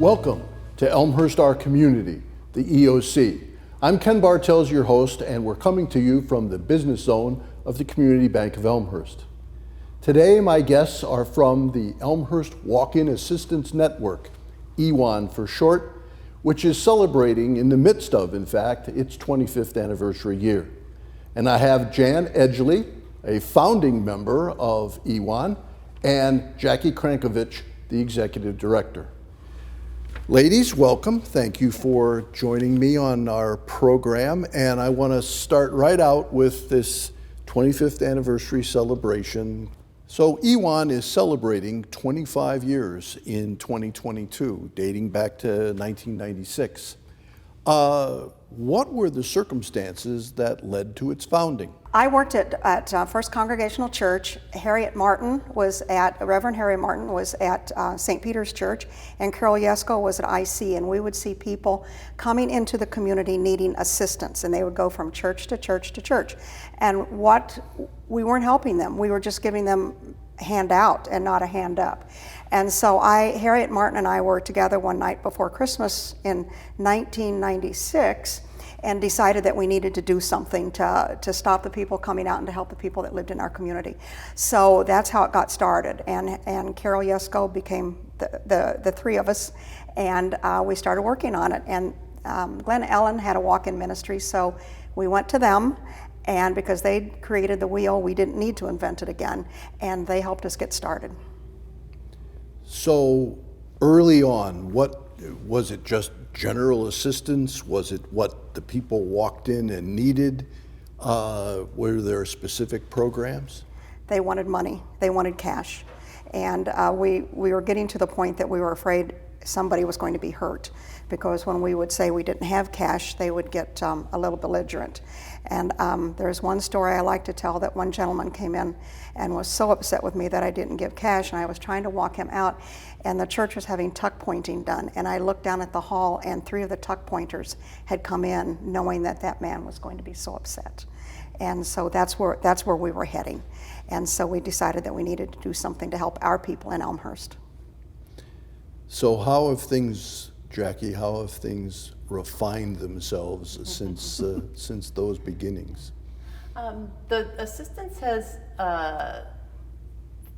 Welcome to Elmhurst, our community, the EOC. I'm Ken Bartels, your host, and we're coming to you from the business zone of the Community Bank of Elmhurst. Today, my guests are from the Elmhurst Walk-In Assistance Network, EWAN for short, which is celebrating in the midst of, in fact, its 25th anniversary year. And I have Jan Edgley, a founding member of EWAN, and Jackie Crnkovich, the executive director. Ladies, welcome. Thank you for joining me on our program. And I want to start right out with this 25th anniversary celebration. So EWAN is celebrating 25 years in 2022, dating back to 1996. What were the circumstances that led to its founding? I worked at First Congregational Church. Reverend Harry Martin was at St. Peter's Church, and Carol Yesko was at IC, and we would see people coming into the community needing assistance, and they would go from church to church to church. And we weren't helping them, we were just giving them a hand out and not a hand up. And so Harriet Martin and I were together one night before Christmas in 1996 and decided that we needed to do something to stop the people coming out and to help the people that lived in our community. So that's how it got started. And Carol Yesko became the three of us, and we started working on it. And Glenn Ellen had a walk-in ministry, so we went to them. And because they created the wheel, we didn't need to invent it again, and they helped us get started. So early on, what was it? Just general assistance? Was it what the people walked in and needed? Were there specific programs? They wanted money. They wanted cash. And we were getting to the point that we were afraid somebody was going to be hurt, because when we would say we didn't have cash, they would get a little belligerent. And there's one story I like to tell, that one gentleman came in and was so upset with me that I didn't give cash, and I was trying to walk him out, and the church was having tuck pointing done, and I looked down at the hall, and 3 of the tuck pointers had come in knowing that that man was going to be so upset. And so that's where we were heading. And so we decided that we needed to do something to help our people in Elmhurst. So how have things, Jackie, refined themselves since those beginnings? The assistance has,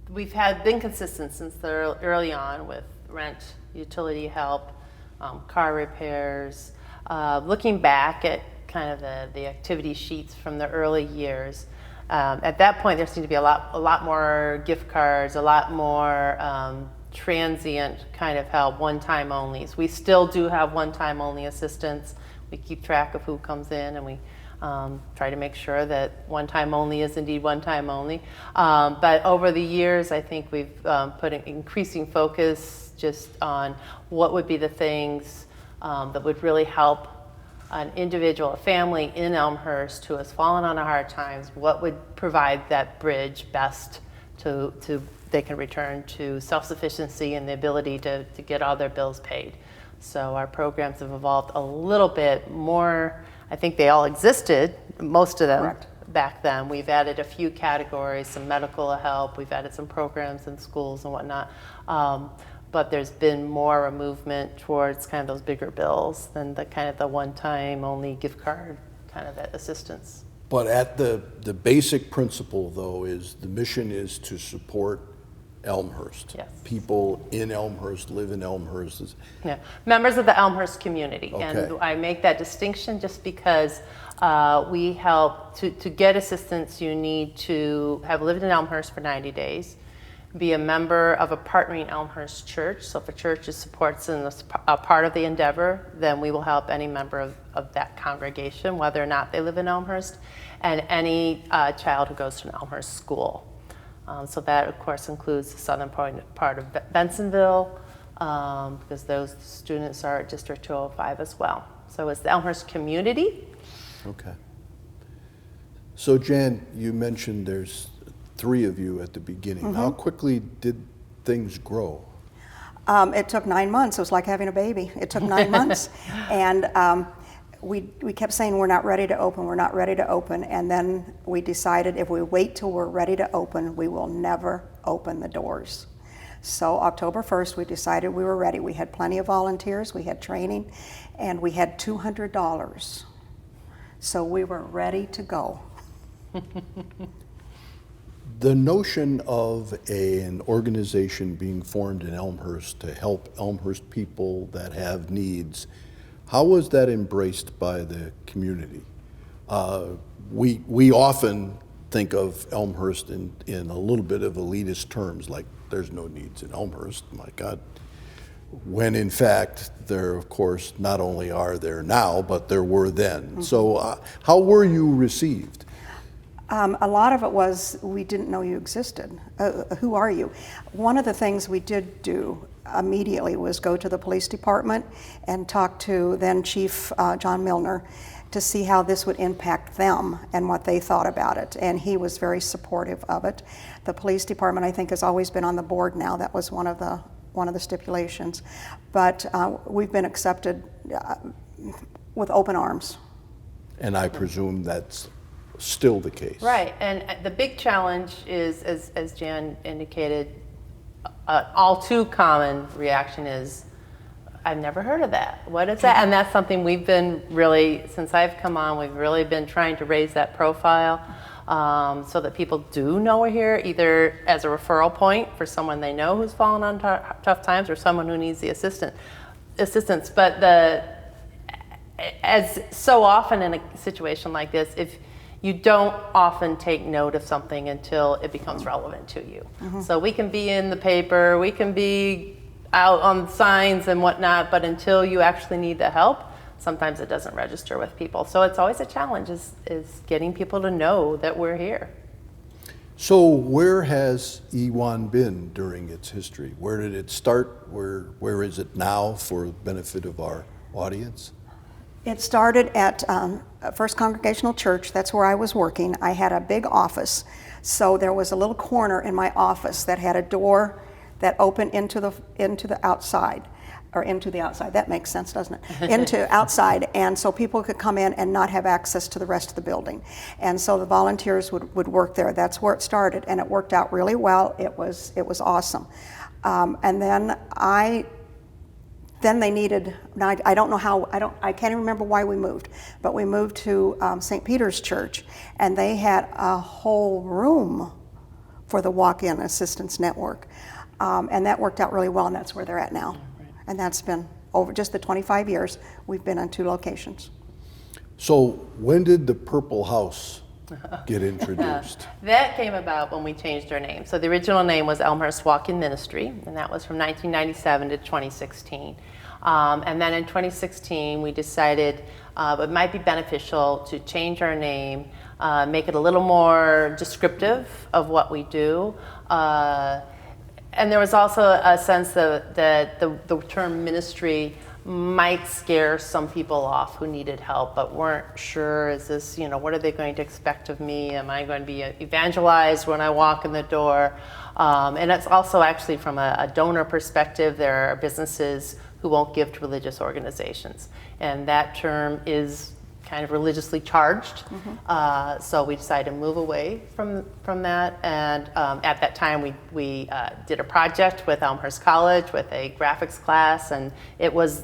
we've been consistent since early on with rent, utility help, car repairs. Looking back at kind of the activity sheets from the early years, at that point there seemed to be a lot more gift cards, a lot more transient kind of help, one-time onlys. We still do have one-time only assistance. We keep track of who comes in, and we try to make sure that one-time only is indeed one-time only. But over the years, I think we've put an increasing focus just on what would be the things that would really help an individual, a family in Elmhurst who has fallen on hard times. What would provide that bridge best to they can return to self-sufficiency and the ability to get all their bills paid. So our programs have evolved a little bit more. I think they all existed, most of them. Correct. Back then. We've added a few categories, some medical help, we've added some programs in schools and whatnot. But there's been more a movement towards kind of those bigger bills than the kind of the one-time only gift card kind of assistance. But at the basic principle, though, is the mission is to support Elmhurst. Yes. People in Elmhurst live in Elmhurst. Yeah, members of the Elmhurst community. Okay. And I make that distinction just because we help to get assistance. You need to have lived in Elmhurst for 90 days, be a member of a partnering Elmhurst church. So if a church supports a part of the endeavor, then we will help any member of that congregation, whether or not they live in Elmhurst, and any child who goes to an Elmhurst school. So that, of course, includes the southern part of Bensonville, because those students are at District 205 as well. So it's the Elmhurst community. Okay. So Jan, you mentioned there's 3 of you at the beginning. Mm-hmm. How quickly did things grow? It took 9 months. It was like having a baby. It took 9 months. And we kept saying we're not ready to open, we're not ready to open, and then we decided if we wait till we're ready to open, we will never open the doors. So October 1st, we decided we were ready. We had plenty of volunteers, we had training, and we had $200. So we were ready to go. The notion of an organization being formed in Elmhurst to help Elmhurst people that have needs, how was that embraced by the community? We often think of Elmhurst in a little bit of elitist terms, like there's no needs in Elmhurst, my God. When in fact, there of course not only are there now, but there were then. Mm-hmm. So how were you received? A lot of it was, we didn't know you existed. Who are you? One of the things we did do immediately was go to the police department and talk to then Chief John Milner to see how this would impact them and what they thought about it. And he was very supportive of it. The police department, I think, has always been on the board now. That was one of the stipulations. But we've been accepted with open arms. And I presume that's still the case. Right, and the big challenge is, as Jan indicated, all too common reaction is, I've never heard of that. What is that? And that's something we've been really, since I've come on, we've really been trying to raise that profile so that people do know we're here, either as a referral point for someone they know who's fallen on tough times or someone who needs the assistance. But as so often in a situation like this, if you don't often take note of something until it becomes relevant to you. Mm-hmm. So we can be in the paper, we can be out on signs and whatnot, but until you actually need the help, sometimes it doesn't register with people. So it's always a challenge is getting people to know that we're here. So where has EWAN been during its history? Where did it start? Where is it now for the benefit of our audience? It started at First Congregational Church. That's where I was working. I had a big office. So there was a little corner in my office that had a door that opened into the outside, or into the outside. That makes sense, doesn't it? Into outside. And so people could come in and not have access to the rest of the building. And so the volunteers would work there. That's where it started. And it worked out really well. It was awesome. And then they needed, I don't know how, I can't even remember why we moved, but we moved to St. Peter's Church, and they had a whole room for the walk-in assistance network. And that worked out really well, and that's where they're at now. Right. And that's been over just the 25 years, we've been in 2 locations. So when did the Purple House get introduced? That came about when we changed our name. So the original name was Elmhurst Walk-In Ministry, and that was from 1997 to 2016. And then in 2016, we decided it might be beneficial to change our name, make it a little more descriptive of what we do. And there was also a sense that the term ministry might scare some people off who needed help but weren't sure, is this, what are they going to expect of me? Am I going to be evangelized when I walk in the door? And it's also actually from a donor perspective, there are businesses who won't give to religious organizations. And that term is kind of religiously charged. Mm-hmm. So we decided to move away from that. And at that time, we did a project with Elmhurst College with a graphics class, and it was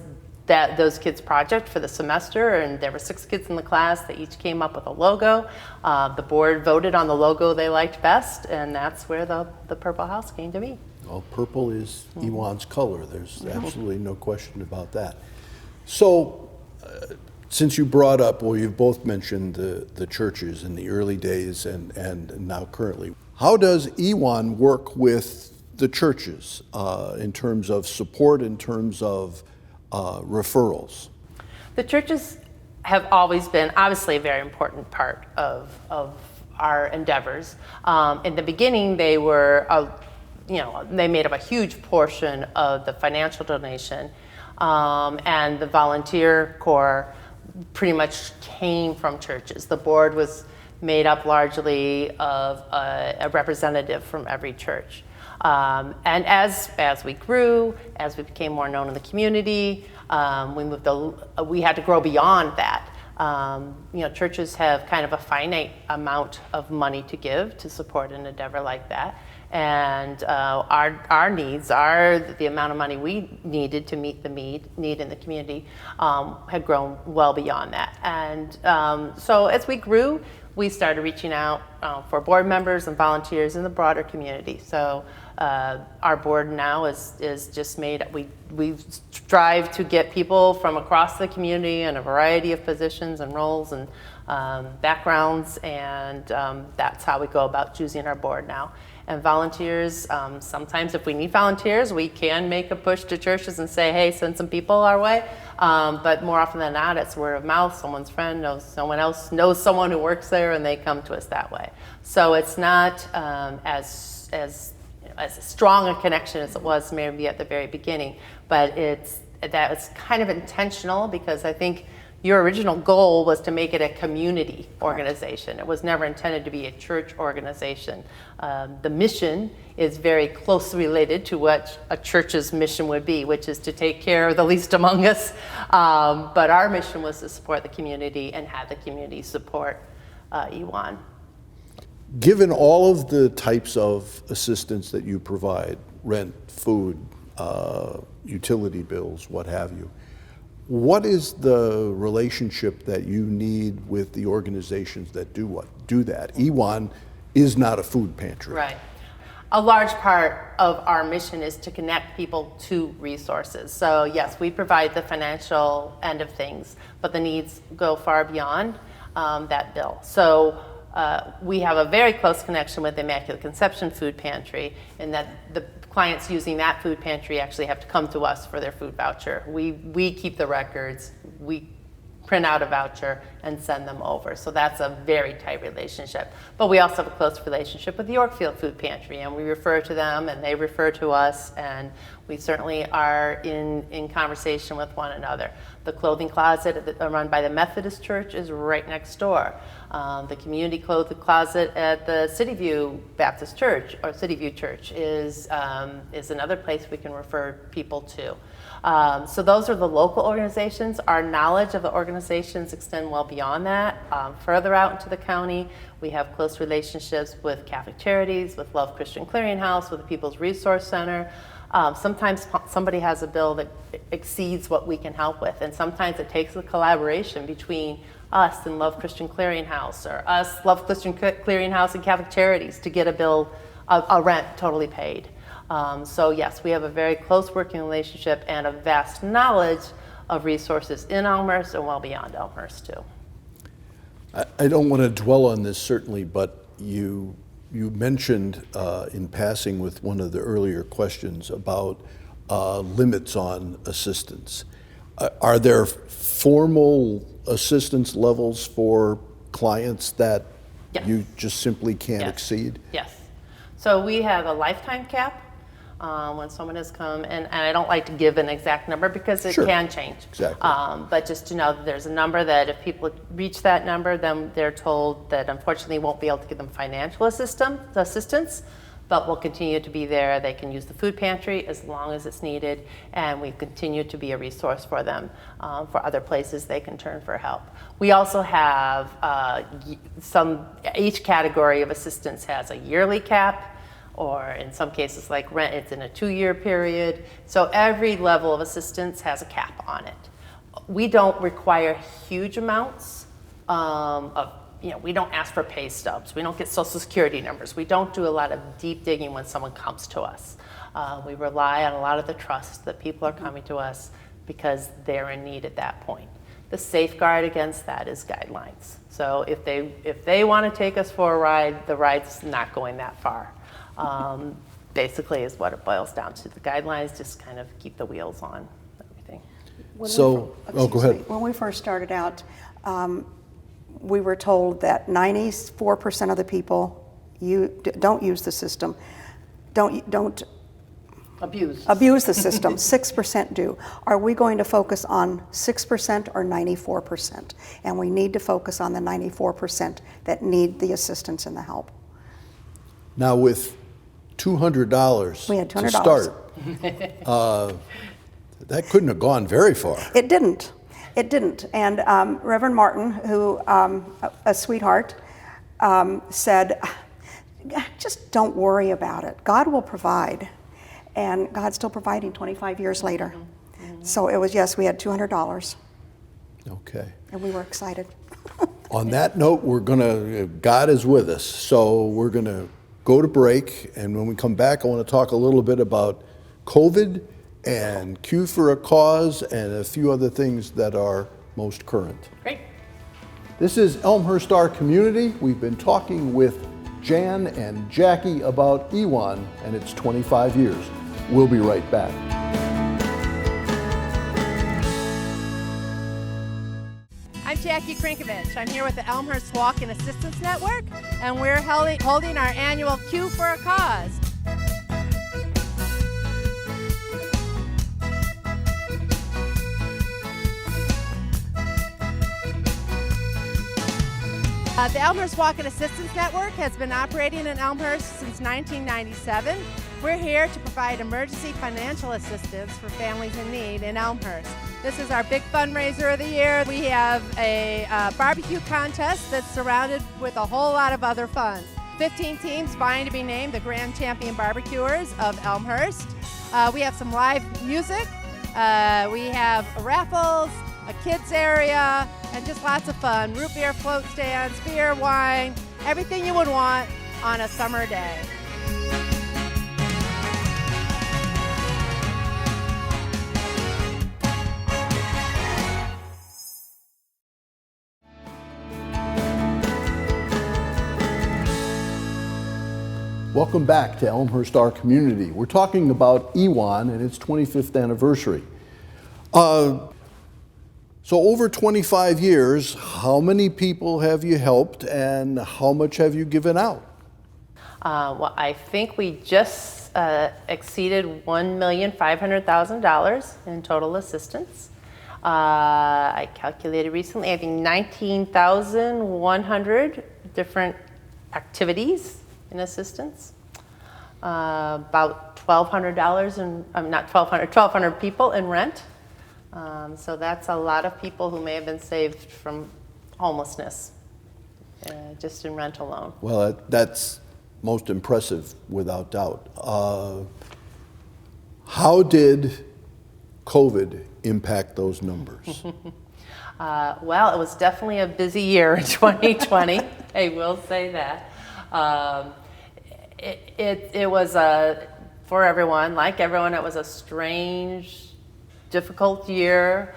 those kids' project for the semester, and there were 6 kids in the class. They each came up with a logo. The board voted on the logo they liked best, and that's where the Purple House came to be. Well, purple is EWAN's color. There's absolutely no question about that. So, since you brought up, well, you've both mentioned the churches in the early days and now currently. How does EWAN work with the churches in terms of support, in terms of referrals? The churches have always been obviously a very important part of our endeavors. In the beginning, they were, they made up a huge portion of the financial donation, and the volunteer corps pretty much came from churches. The board was made up largely of a representative from every church. And as we grew, as we became more known in the community, we had to grow beyond that. Churches have kind of a finite amount of money to give to support an endeavor like that. And our needs, the amount of money we needed to meet the need in the community had grown well beyond that. And so as we grew, we started reaching out for board members and volunteers in the broader community. So our board now is just made, we strive to get people from across the community in a variety of positions and roles and backgrounds, and that's how we go about choosing our board now. And volunteers, sometimes if we need volunteers, we can make a push to churches and say, hey, send some people our way. But more often than not, it's word of mouth. Someone's friend knows someone else, knows someone who works there, and they come to us that way. So it's not as strong a connection as it was maybe at the very beginning, but it's kind of intentional, because I think your original goal was to make it a community organization. It was never intended to be a church organization. The mission is very closely related to what a church's mission would be, which is to take care of the least among us. But our mission was to support the community and have the community support EWAN. Given all of the types of assistance that you provide, rent, food, utility bills, what have you, what is the relationship that you need with the organizations that do that? EWAN is not a food pantry. Right. A large part of our mission is to connect people to resources. So yes, we provide the financial end of things, but the needs go far beyond that bill. So we have a very close connection with the Immaculate Conception Food Pantry, in that the clients using that food pantry actually have to come to us for their food voucher. We keep the records, we print out a voucher and send them over. So that's a very tight relationship. But we also have a close relationship with the Yorkfield Food Pantry, and we refer to them and they refer to us, and we certainly are in conversation with one another. The clothing closet run by the Methodist Church is right next door. The community clothing closet at the City View Baptist Church, or City View Church, is another place we can refer people to. So those are the local organizations. Our knowledge of the organizations extend well beyond that. Further out into the county, we have close relationships with Catholic Charities, with Love Christian Clearinghouse, with the People's Resource Center. Sometimes somebody has a bill that exceeds what we can help with, and sometimes it takes a collaboration between us and Love Christian Clearinghouse, or us, Love Christian Clearinghouse, and Catholic Charities to get a bill, a rent totally paid. So yes, we have a very close working relationship and a vast knowledge of resources in Elmhurst and well beyond Elmhurst too. I don't want to dwell on this certainly, but you mentioned in passing with one of the earlier questions about limits on assistance. Are there formal assistance levels for clients that Yes. you just simply can't Yes. exceed? Yes. So we have a lifetime cap when someone has come, and I don't like to give an exact number because it Sure. can change. Exactly. But just to know that there's a number that if people reach that number, then they're told that unfortunately won't be able to give them financial assistance, but we'll continue to be there. They can use the food pantry as long as it's needed, and we continue to be a resource for them for other places they can turn for help. We also have each category of assistance has a yearly cap, or in some cases like rent, it's in a 2-year period. So every level of assistance has a cap on it. We don't require huge amounts we don't ask for pay stubs. We don't get social security numbers. We don't do a lot of deep digging when someone comes to us. We rely on a lot of the trust that people are coming to us because they're in need at that point. The safeguard against that is guidelines. So if they want to take us for a ride, the ride's not going that far. Basically is what it boils down to. The guidelines just kind of keep the wheels on everything. Go ahead. When we first started out, we were told that 94% of the people don't use the system, don't abuse the system. 6% do. Are we going to focus on 6% or 94%? And we need to focus on the 94% that need the assistance and the help. Now with $200 we had $200 to start, that couldn't have gone very far. It didn't. It didn't. And Reverend Martin, who a sweetheart, said, just don't worry about it. God will provide. And God's still providing 25 years later. So it was, yes, we had $200. Okay. And we were excited. On that note, God is with us. So we're going to go to break. And when we come back, I want to talk a little bit about COVID and Q for a Cause and a few other things that are most current. Great. This is Elmhurst, our community. We've been talking with Jan and Jackie about EWAN and its 25 years. We'll be right back. I'm Jackie Crnkovich. I'm here with the Elmhurst Walk-in Assistance Network, and we're holding our annual Q for a Cause. The Elmhurst Walk-in Assistance Network has been operating in Elmhurst since 1997. We're here to provide emergency financial assistance for families in need in Elmhurst. This is our big fundraiser of the year. We have a barbecue contest that's surrounded with a whole lot of other fun. 15 teams vying to be named the Grand Champion Barbecuers of Elmhurst. We have some live music. We have raffles, a kids area, and just lots of fun. Root beer float stands, beer, wine, everything you would want on a summer day. Welcome back to Elmhurst, our community. We're talking about EWAN and its 25th anniversary. So over 25 years, how many people have you helped and how much have you given out? Well, I think we just exceeded $1,500,000 in total assistance. I calculated recently, I think 19,100 different activities in assistance. About $1,200 and not 1,200 people in rent. So that's a lot of people who may have been saved from homelessness, just in rent alone. Well, that's most impressive, without doubt. How did COVID impact those numbers? Well, it was definitely a busy year in 2020. I will say that. It was for everyone, like everyone, it was a strange, difficult year.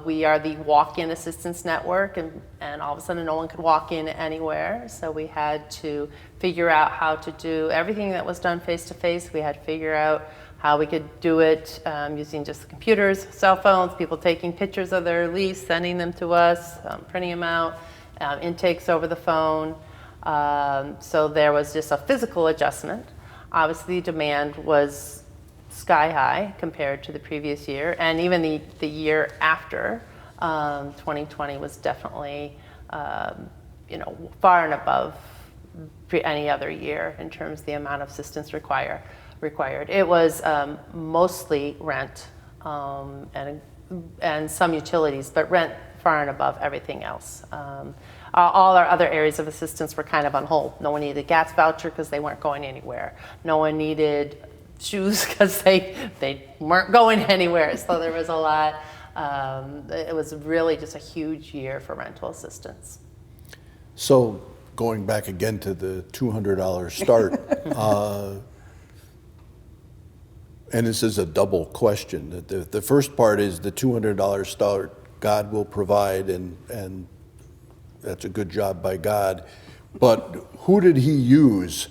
We are the walk-in assistance network, and all of a sudden no one could walk in anywhere. So we had to figure out how to do everything that was done face-to-face. We had to figure out how we could do it using just the computers, cell phones, people taking pictures of their lease, sending them to us, printing them out, intakes over the phone. So there was just a physical adjustment. Obviously, demand was sky high compared to the previous year, and even the year after. 2020 was definitely, far and above any other year in terms of the amount of assistance required. It was mostly rent and some utilities, but rent far and above everything else. All our other areas of assistance were kind of on hold. No one needed a gas voucher because they weren't going anywhere. No one needed shoes because they weren't going anywhere. So there was a lot. It was really just a huge year for rental assistance. So going back again to the $200 start, and this is a double question. The first part is the $200 start, God will provide, and that's a good job by God. But who did he use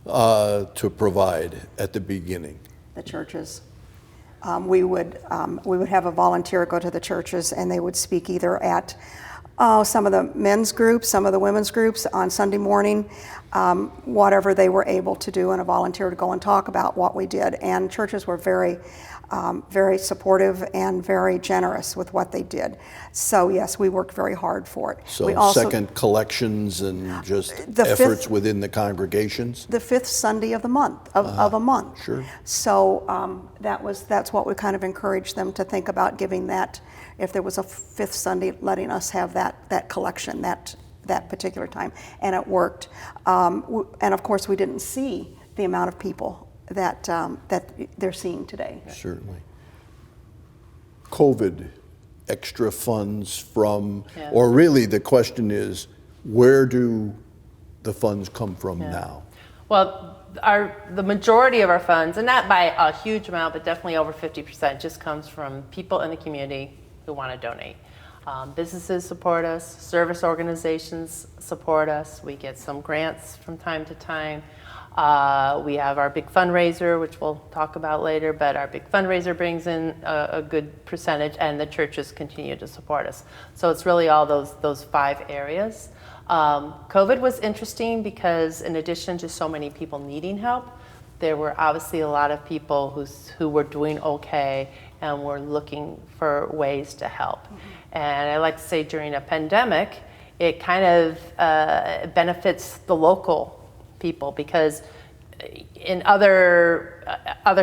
to provide at the beginning? The churches. We would have a volunteer go to the churches, and they would speak either at some of the men's groups, some of the women's groups on Sunday morning, whatever they were able to do, and a volunteer to go and talk about what we did. And churches were very supportive and very generous with what they did. So yes, we worked very hard for it. So we also, second collections and just efforts within the congregations? The fifth Sunday of the month, of a month. Sure. So that's what we kind of encouraged them to think about, giving that, if there was a fifth Sunday, letting us have that collection, that that particular time, and it worked. And of course, we didn't see the amount of people that they're seeing today. Certainly. COVID, extra funds from, Yeah. or really the question is, where do the funds come from now? Well, the majority of our funds, and not by a huge amount, but definitely over 50%, just comes from people in the community who want to donate. Businesses support us, service organizations support us. We get some grants from time to time. We have our big fundraiser, which we'll talk about later, but our big fundraiser brings in a good percentage, and the churches continue to support us. So it's really all those 5 areas. COVID was interesting because in addition to so many people needing help, there were obviously a lot of people who were doing okay and were looking for ways to help. And I like to say during a pandemic, it kind of benefits the local people, because in other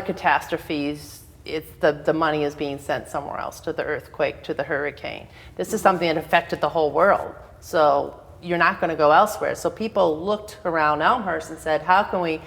catastrophes, it's the money is being sent somewhere else, to the earthquake, to the hurricane. This is something that affected the whole world. So you're not going to go elsewhere. So people looked around Elmhurst and said, how can we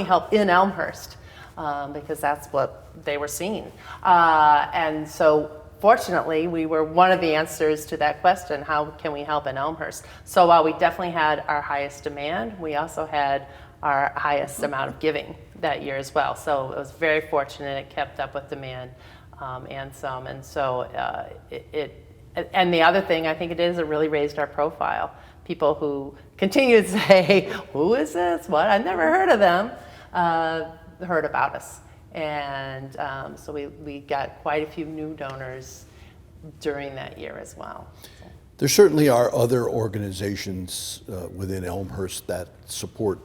help in Elmhurst? Because that's what they were seeing. And so fortunately, we were one of the answers to that question, how can we help in Elmhurst? So while we definitely had our highest demand, we also had our highest amount of giving that year as well. So it was very fortunate. It kept up with demand and some. And so and the other thing I think it really raised our profile. People who continue to say, who is this? What? I've never heard of them, heard about us. And so we got quite a few new donors during that year as well. So. There certainly are other organizations within Elmhurst that support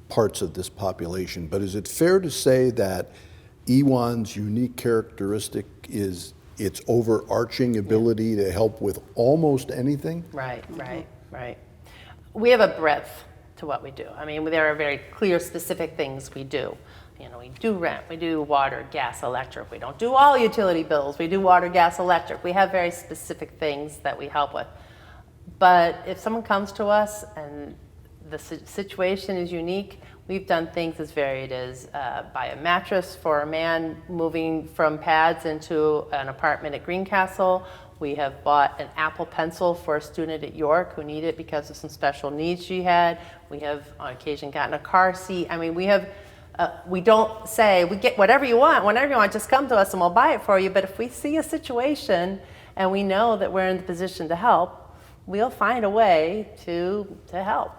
parts of this population, but is it fair to say that EWAN's unique characteristic is its overarching ability to help with almost anything? Right. We have a breadth to what we do. I mean, there are very clear, specific things we do. You know, we do rent, we do water, gas, electric. We don't do all utility bills. We do water, gas, electric. We have very specific things that we help with. But if someone comes to us and the situation is unique, we've done things as varied as buy a mattress for a man moving from pads into an apartment at Greencastle. We have bought an Apple Pencil for a student at York who needed it because of some special needs she had. We have on occasion gotten a car seat. I mean, we don't say, we get whatever you want, whenever you want, just come to us and we'll buy it for you. But if we see a situation and we know that we're in the position to help, we'll find a way to help.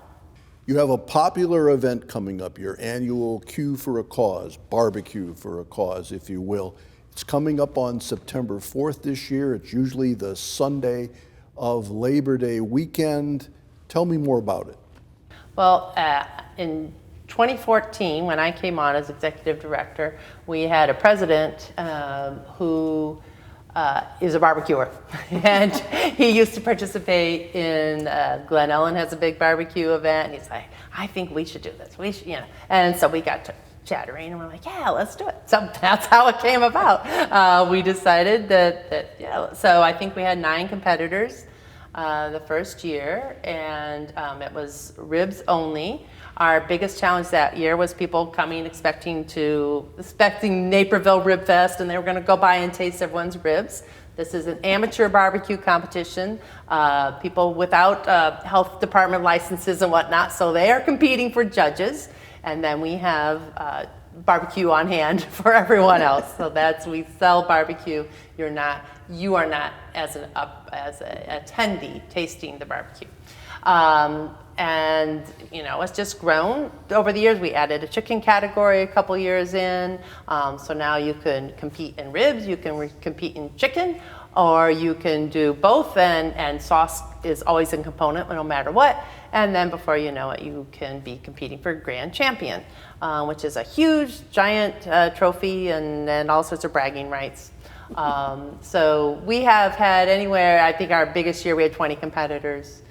You have a popular event coming up, your annual Q for a Cause, barbecue for a cause, if you will. It's coming up on September 4th this year. It's usually the Sunday of Labor Day weekend. Tell me more about it. Well, in 2014, when I came on as executive director, we had a president who is a barbecuer, and he used to participate in Glen Ellen has a big barbecue event, and he's like, I think we should do this. We should, And so we got to chattering, and we're like, yeah, let's do it. So that's how it came about. We decided that. So I think we had 9 competitors the first year, and it was ribs only. Our biggest challenge that year was people coming expecting Naperville Rib Fest, and they were going to go by and taste everyone's ribs. This is an amateur barbecue competition. People without health department licenses and whatnot, so they are competing for judges. And then we have barbecue on hand for everyone else. So we sell barbecue. You are not as an attendee tasting the barbecue. And it's just grown over the years. We added a chicken category a couple years in. So now you can compete in ribs, you can compete in chicken, or you can do both, and sauce is always a component no matter what. And then before you know it, you can be competing for Grand Champion, which is a huge, giant trophy and all sorts of bragging rights. So we have had anywhere, I think our biggest year we had 20 competitors.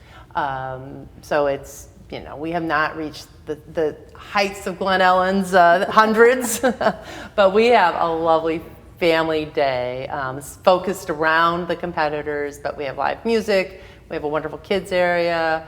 So it's, we have not reached the heights of Glen Ellen's hundreds, but we have a lovely family day focused around the competitors, but we have live music, We have a wonderful kids area.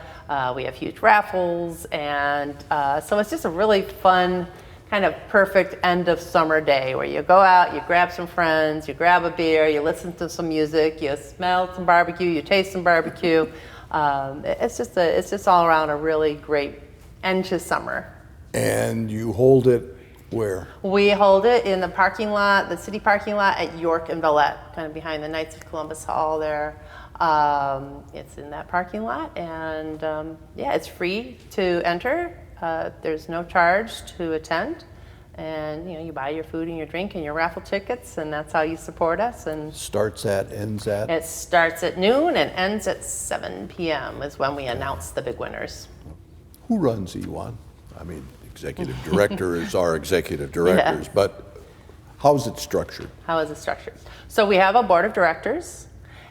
We have huge raffles, and so it's just a really fun, kind of perfect end of summer day where you go out, you grab some friends, you grab a beer, you listen to some music, you smell some barbecue, you taste some barbecue. It's just all around a really great end to summer. And you hold it where? We hold it in the parking lot, the city parking lot at York and Villette, kind of behind the Knights of Columbus Hall there. It's in that parking lot, and yeah, it's free to enter. There's no charge to attend, and you buy your food and your drink and your raffle tickets, and that's how you support us. And Starts at, ends at? it starts at noon and ends at 7 p.m. is when we announce the big winners. Who runs EWAN? I mean, executive director is our executive directors, Yeah. but how's it structured? How is it structured? So we have a board of directors,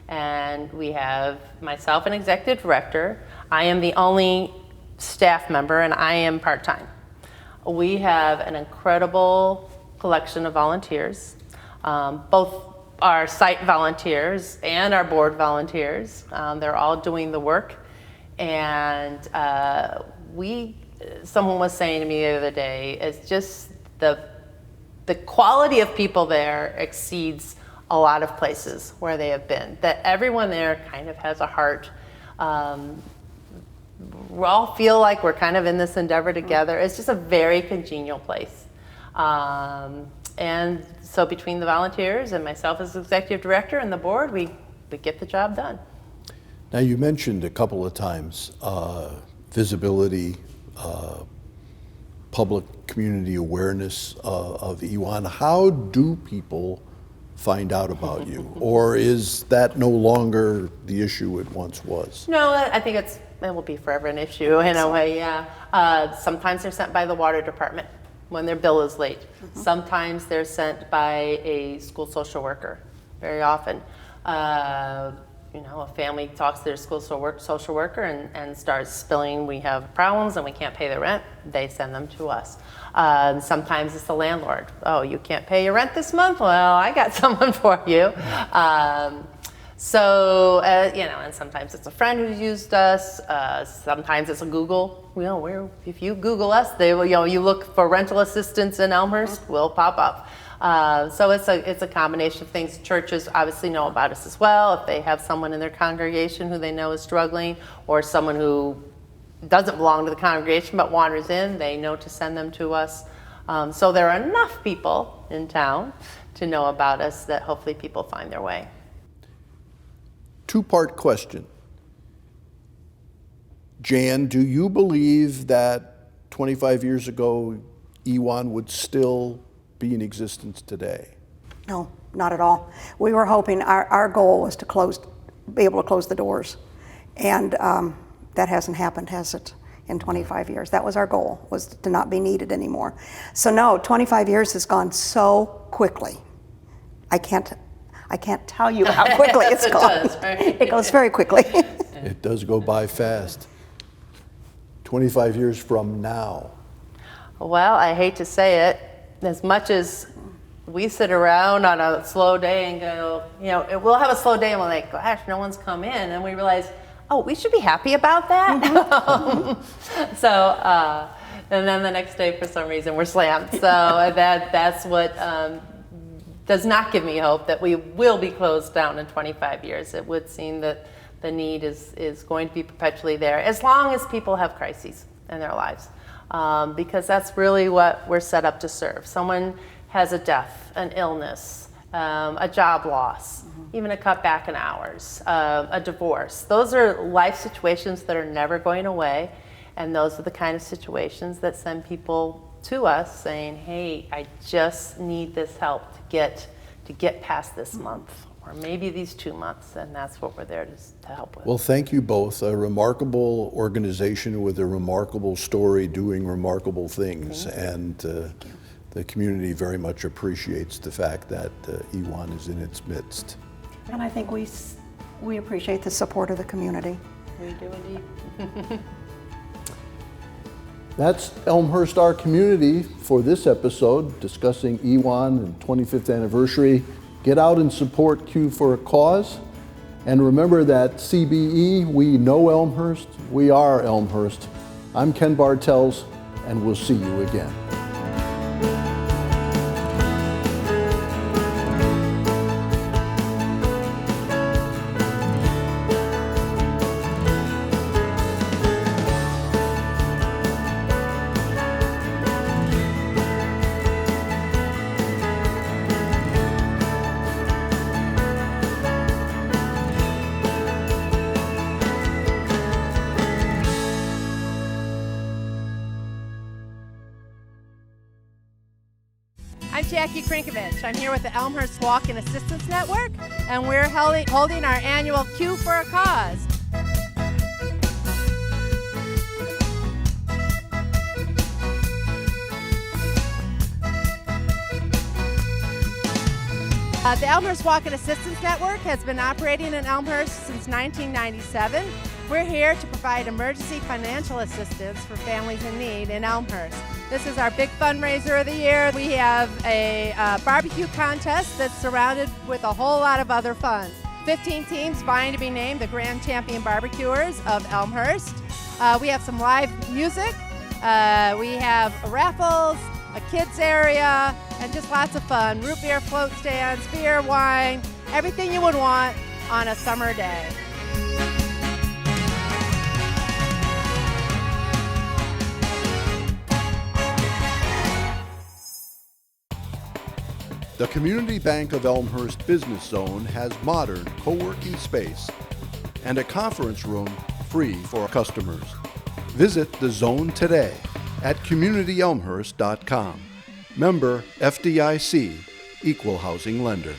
and we have myself, an executive director. I am the only staff member, and I am part-time. We have an incredible collection of volunteers, both our site volunteers and our board volunteers. They're all doing the work, and someone was saying to me the other day, it's just the quality of people there exceeds a lot of places where they have been. That everyone there kind of has a heart. We all feel like we're kind of in this endeavor together. It's just a very congenial place. And so between the volunteers and myself as executive director and the board, we get the job done. Now, you mentioned a couple of times visibility, public community awareness of EWAN. How do people find out about you? Or is that no longer the issue it once was? No, I think it will be forever an issue in a way, yeah. Sometimes they're sent by the water department when their bill is late. Sometimes they're sent by a school social worker, very often. A family talks to their school social worker and starts spilling, we have problems and we can't pay the rent. They send them to us. Sometimes it's the landlord. Oh, you can't pay your rent this month? Well, I got someone for you. And sometimes it's a friend who's used us. Sometimes it's a Google. If you Google us, they will. You look for rental assistance in Elmhurst, we'll pop up. So it's a combination of things. Churches obviously know about us as well. If they have someone in their congregation who they know is struggling, or someone who doesn't belong to the congregation but wanders in, they know to send them to us. So there are enough people in town to know about us that hopefully people find their way. Two-part question. Jan, do you believe that 25 years ago, EWAN would still be in existence today? No, not at all. We were hoping, our goal was to be able to close the doors. And that hasn't happened, has it, in 25 years? That was our goal, was to not be needed anymore. So no, 25 years has gone so quickly. I can't tell you how quickly it's gone. It does, right? It goes very quickly. It does go by fast. 25 years from now. Well, I hate to say it, as much as we sit around on a slow day and go, we'll have a slow day and we're like, gosh, no one's come in. And we realize, oh, we should be happy about that. And then the next day, for some reason, we're slammed. So that's what does not give me hope that we will be closed down in 25 years. It would seem that the need is going to be perpetually there, as long as people have crises in their lives. Because that's really what we're set up to serve. Someone has a death, an illness, a job loss, even a cutback in hours, a divorce. Those are life situations that are never going away, and those are the kind of situations that send people to us saying, hey, I just need this help to get past this month, or maybe these 2 months, and that's what we're there to help with. Well, thank you both. A remarkable organization with a remarkable story doing remarkable things, and the community very much appreciates the fact that EWAN is in its midst. And I think we appreciate the support of the community. We do indeed. That's Elmhurst, our community, for this episode discussing EWAN and 25th anniversary. Get out and support Q for a Cause. And remember that CBE, we know Elmhurst, we are Elmhurst. I'm Ken Bartels, and we'll see you again. I'm Jackie Crnkovich. I'm here with the Elmhurst Walk-in Assistance Network, and we're holding our annual Q for a Cause. The Elmhurst Walk-in Assistance Network has been operating in Elmhurst since 1997. We're here to provide emergency financial assistance for families in need in Elmhurst. This is our big fundraiser of the year. We have a barbecue contest that's surrounded with a whole lot of other fun. 15 teams vying to be named the Grand Champion Barbecuers of Elmhurst. We have some live music. We have raffles, a kids area, and just lots of fun. Root beer float stands, beer, wine, everything you would want on a summer day. The Community Bank of Elmhurst Business Zone has modern co-working space and a conference room free for customers. Visit the zone today at communityelmhurst.com. Member FDIC, Equal Housing Lender.